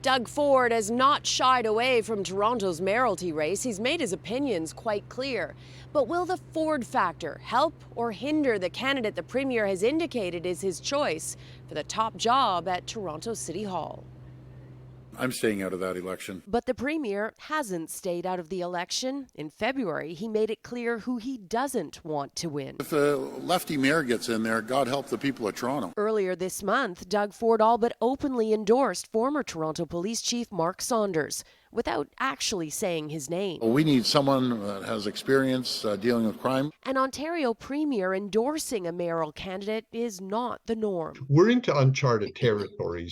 Doug Ford has not shied away from Toronto's mayoralty race. He's made his opinions quite clear. But will the Ford factor help or hinder the candidate the Premier has indicated is his choice for the top job at Toronto City Hall? I'm staying out of that election. But the Premier hasn't stayed out of the election. In February, he made it clear who he doesn't want to win. If a lefty mayor gets in there, God help the people of Toronto. Earlier this month, Doug Ford all but openly endorsed former Toronto Police Chief Mark Saunders, without actually saying his name. We need someone that has experience dealing with crime. An Ontario Premier endorsing a mayoral candidate is not the norm. We're into uncharted territory.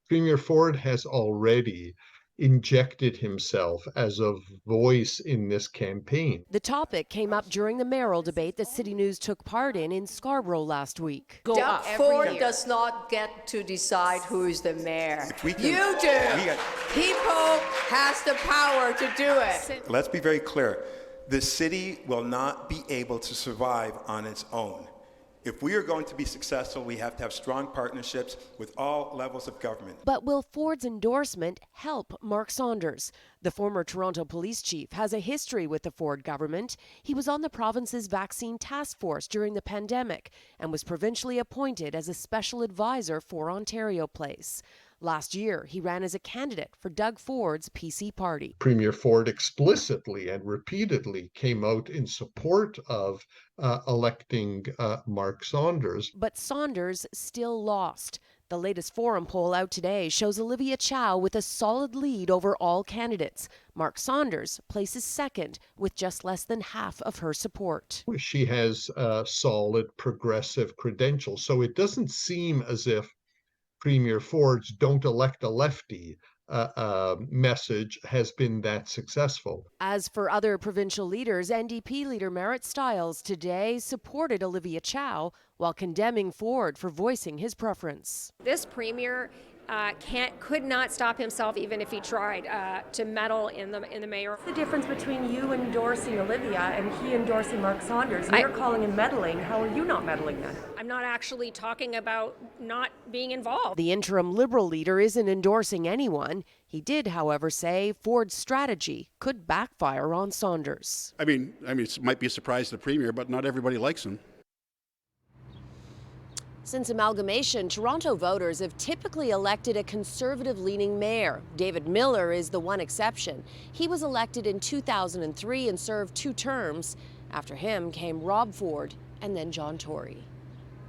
Premier Ford has already injected himself as a voice in this campaign. The topic came up during the mayoral debate that CityNews took part in Scarborough last week. Doug Ford does not get to decide who is the mayor. You do. People has the power to do it. Let's be very clear. The city will not be able to survive on its own. If we are going to be successful, we have to have strong partnerships with all levels of government. But will Ford's endorsement help Mark Saunders? The former Toronto police chief has a history with the Ford government. He was on the province's vaccine task force during the pandemic and was provincially appointed as a special advisor for Ontario Place. Last year, he ran as a candidate for Doug Ford's PC party. Premier Ford explicitly and repeatedly came out in support of electing Mark Saunders. But Saunders still lost. The latest Forum poll out today shows Olivia Chow with a solid lead over all candidates. Mark Saunders places second with just less than half of her support. She has solid progressive credentials, so it doesn't seem as if Premier Ford's "don't elect a lefty" message has been that successful. As for other provincial leaders, NDP leader Marit Stiles today supported Olivia Chow while condemning Ford for voicing his preference. This Premier could not stop himself, even if he tried, to meddle in the mayor. What's the difference between you endorsing Olivia and he endorsing Mark Saunders? You're calling him meddling. How are you not meddling then? I'm not actually talking about not being involved. The interim Liberal leader isn't endorsing anyone. He did, however, say Ford's strategy could backfire on Saunders. I mean, it might be a surprise to the Premier, but not everybody likes him. Since amalgamation, Toronto voters have typically elected a conservative-leaning mayor. David Miller is the one exception. He was elected in 2003 and served 2 terms. After him came Rob Ford and then John Tory.